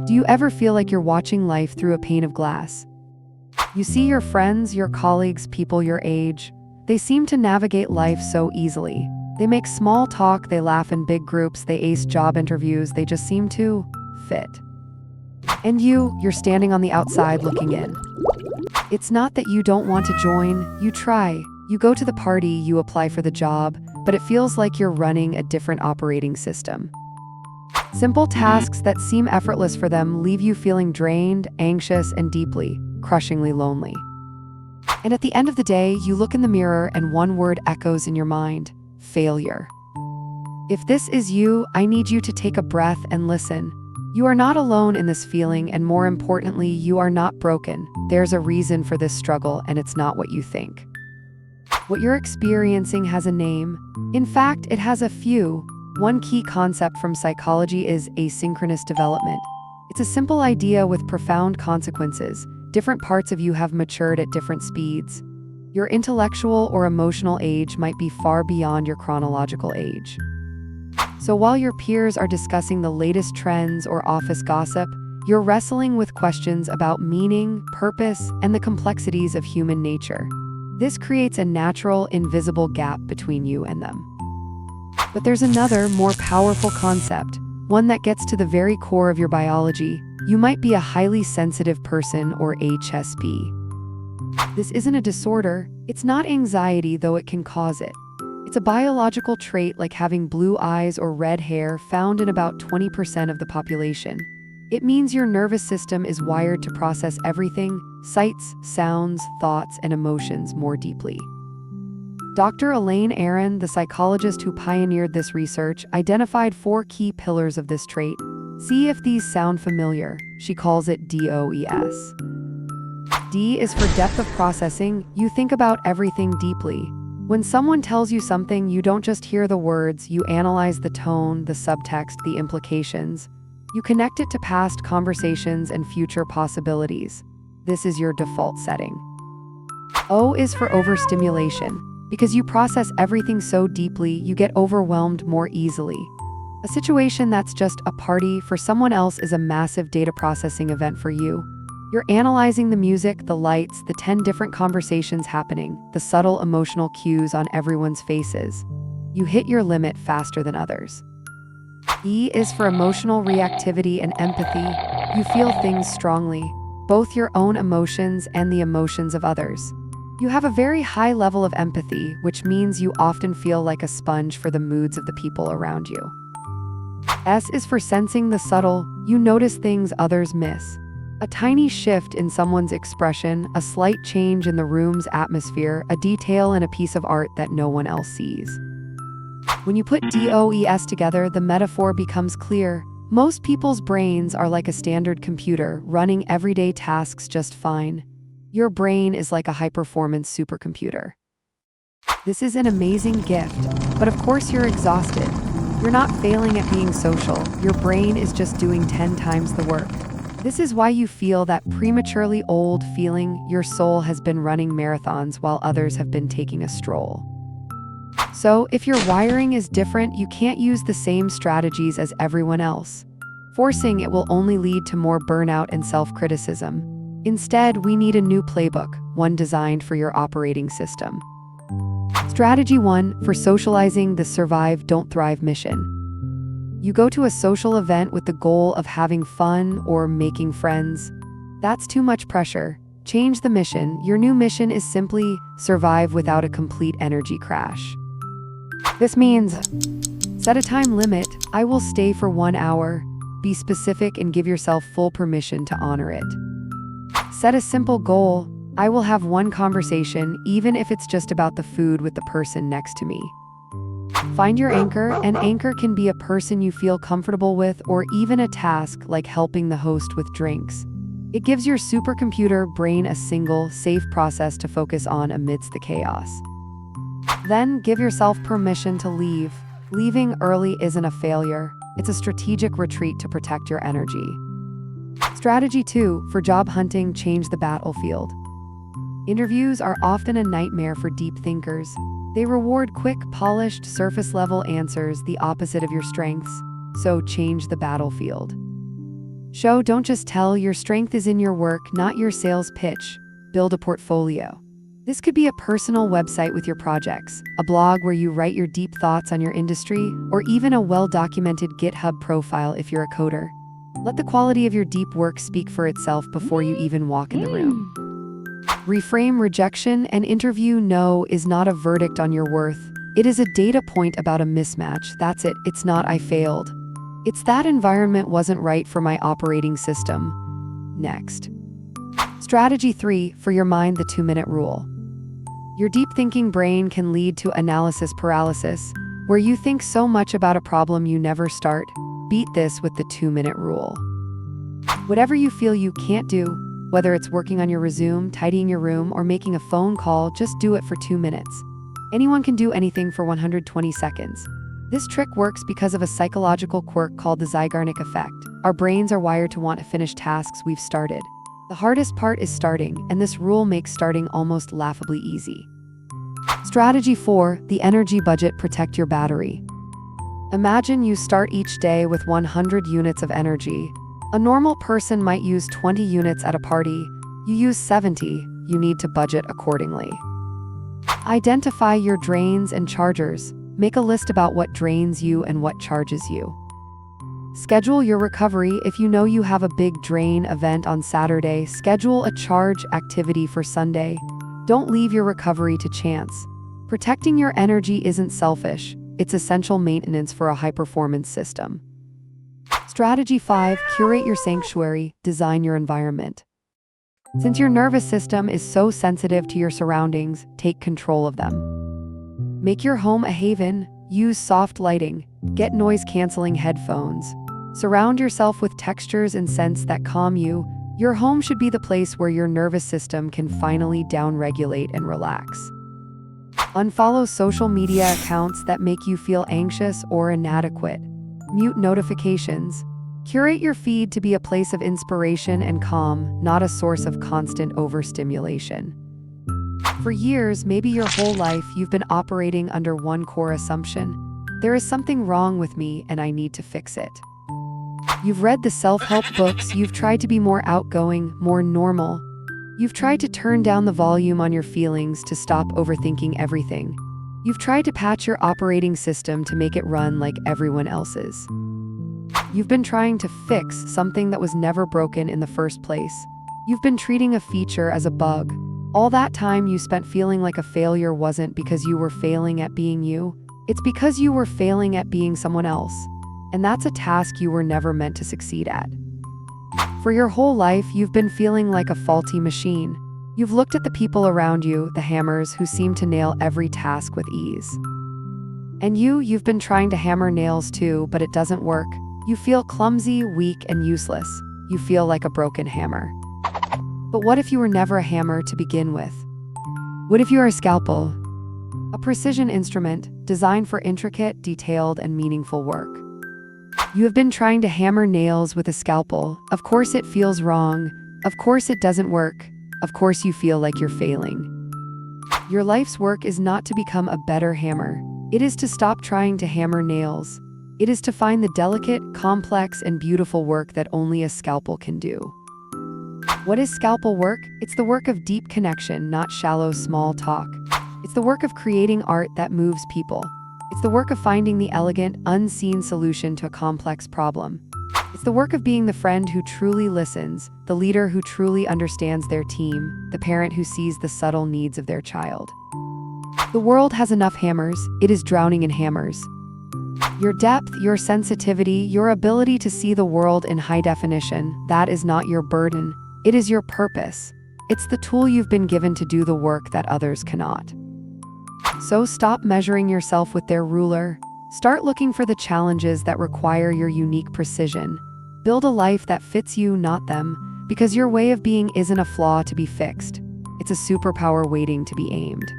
Do you ever feel like you're watching life through a pane of glass? You see your friends, your colleagues, people your age. They seem to navigate life so easily. They make small talk, they laugh in big groups, they ace job interviews, they just seem to fit. And you're standing on the outside looking in. It's not that you don't want to join, you try. You go to the party, you apply for the job, but it feels like you're running a different operating system. Simple tasks that seem effortless for them leave you feeling drained, anxious, and deeply, crushingly lonely. And at the end of the day, you look in the mirror and one word echoes in your mind: failure. If this is you, I need you to take a breath and listen. You are not alone in this feeling, and more importantly, you are not broken. There's a reason for this struggle, and it's not what you think. What you're experiencing has a name. In fact, it has a few. One key concept from psychology is asynchronous development. It's a simple idea with profound consequences. Different parts of you have matured at different speeds. Your intellectual or emotional age might be far beyond your chronological age. So while your peers are discussing the latest trends or office gossip, you're wrestling with questions about meaning, purpose, and the complexities of human nature. This creates a natural, invisible gap between you and them. But there's another, more powerful concept, one that gets to the very core of your biology. You might be a highly sensitive person, or HSP. This isn't a disorder. It's not anxiety, though it can cause it. It's a biological trait like having blue eyes or red hair, found in about 20% of the population. It means your nervous system is wired to process everything: sights, sounds, thoughts, and emotions more deeply. Dr. Elaine Aron, the psychologist who pioneered this research, identified 4 key pillars of this trait. See if these sound familiar. She calls it DOES. D is for depth of processing. You think about everything deeply. When someone tells you something, you don't just hear the words, you analyze the tone, the subtext, the implications. You connect it to past conversations and future possibilities. This is your default setting. O is for overstimulation. Because you process everything so deeply, you get overwhelmed more easily. A situation that's just a party for someone else is a massive data processing event for you. You're analyzing the music, the lights, the 10 different conversations happening, the subtle emotional cues on everyone's faces. You hit your limit faster than others. E is for emotional reactivity and empathy. You feel things strongly, both your own emotions and the emotions of others. You have a very high level of empathy, which means you often feel like a sponge for the moods of the people around you. S is for sensing the subtle. You notice things others miss. A tiny shift in someone's expression, a slight change in the room's atmosphere, a detail in a piece of art that no one else sees. When you put DOES together, the metaphor becomes clear. Most people's brains are like a standard computer, running everyday tasks just fine. Your brain is like a high-performance supercomputer. This is an amazing gift, but of course you're exhausted. You're not failing at being social. Your brain is just doing 10 times the work. This is why you feel that prematurely old feeling. Your soul has been running marathons while others have been taking a stroll. So, if your wiring is different, you can't use the same strategies as everyone else. Forcing it will only lead to more burnout and self-criticism. Instead, we need a new playbook, one designed for your operating system. Strategy 1, for socializing the Survive, Don't Thrive mission. You go to a social event with the goal of having fun or making friends. That's too much pressure. Change the mission. Your new mission is simply survive without a complete energy crash. This means set a time limit. I will stay for 1 hour. Be specific and give yourself full permission to honor it. Set a simple goal. I will have one conversation, even if it's just about the food, with the person next to me. Find your anchor. An anchor can be a person you feel comfortable with, or even a task like helping the host with drinks. It gives your supercomputer brain a single, safe process to focus on amidst the chaos. Then give yourself permission to leave. Leaving early isn't a failure. It's a strategic retreat to protect your energy. Strategy 2, for job hunting, change the battlefield. Interviews are often a nightmare for deep thinkers. They reward quick, polished, surface-level answers, the opposite of your strengths. So change the battlefield. Show, don't just tell. Your strength is in your work, not your sales pitch. Build a portfolio. This could be a personal website with your projects, a blog where you write your deep thoughts on your industry, or even a well-documented GitHub profile if you're a coder. Let the quality of your deep work speak for itself before you even walk in the room. Reframe rejection and interview. No is not a verdict on your worth. It is a data point about a mismatch. That's it. It's not "I failed." It's "that environment wasn't right for my operating system." Next. Strategy 3, for your mind, the 2-minute rule. Your deep thinking brain can lead to analysis paralysis, where you think so much about a problem you never start. Beat this with the 2-minute rule. Whatever you feel you can't do, whether it's working on your resume, tidying your room, or making a phone call, just do it for 2 minutes. Anyone can do anything for 120 seconds. This trick works because of a psychological quirk called the Zeigarnik effect. Our brains are wired to want to finish tasks we've started. The hardest part is starting, and this rule makes starting almost laughably easy. Strategy 4, the energy budget. Protect your battery. Imagine you start each day with 100 units of energy. A normal person might use 20 units at a party. You use 70. You need to budget accordingly. Identify your drains and chargers. Make a list about what drains you and what charges you. Schedule your recovery. If you know you have a big drain event on Saturday, schedule a charge activity for Sunday. Don't leave your recovery to chance. Protecting your energy isn't selfish. It's essential maintenance for a high-performance system. Strategy 5, curate your sanctuary. Design your environment. Since your nervous system is so sensitive to your surroundings, take control of them. Make your home a haven. Use soft lighting. Get noise-canceling headphones. Surround yourself with textures and scents that calm you. Your home should be the place where your nervous system can finally downregulate and relax. Unfollow social media accounts that make you feel anxious or inadequate. Mute notifications. Curate your feed to be a place of inspiration and calm, not a source of constant overstimulation. For years, maybe your whole life, you've been operating under one core assumption: there is something wrong with me and I need to fix it. You've read the self-help books, you've tried to be more outgoing, more normal. You've tried to turn down the volume on your feelings to stop overthinking everything. You've tried to patch your operating system to make it run like everyone else's. You've been trying to fix something that was never broken in the first place. You've been treating a feature as a bug. All that time you spent feeling like a failure wasn't because you were failing at being you. It's because you were failing at being someone else. And that's a task you were never meant to succeed at. For your whole life, you've been feeling like a faulty machine. You've looked at the people around you, the hammers, who seem to nail every task with ease. And you've been trying to hammer nails too, but it doesn't work. You feel clumsy, weak, and useless. You feel like a broken hammer. But what if you were never a hammer to begin with? What if you are a scalpel? A precision instrument designed for intricate, detailed, and meaningful work. You have been trying to hammer nails with a scalpel. Of course it feels wrong. Of course it doesn't work. Of course you feel like you're failing. Your life's work is not to become a better hammer. It is to stop trying to hammer nails. It is to find the delicate, complex, and beautiful work that only a scalpel can do. What is scalpel work? It's the work of deep connection, not shallow, small talk. It's the work of creating art that moves people. It's the work of finding the elegant, unseen solution to a complex problem. It's the work of being the friend who truly listens, the leader who truly understands their team, the parent who sees the subtle needs of their child. The world has enough hammers. It is drowning in hammers. Your depth, your sensitivity, your ability to see the world in high definition, that is not your burden. It is your purpose. It's the tool you've been given to do the work that others cannot. So stop measuring yourself with their ruler. Start looking for the challenges that require your unique precision. Build a life that fits you, not them, because your way of being isn't a flaw to be fixed. It's a superpower waiting to be aimed.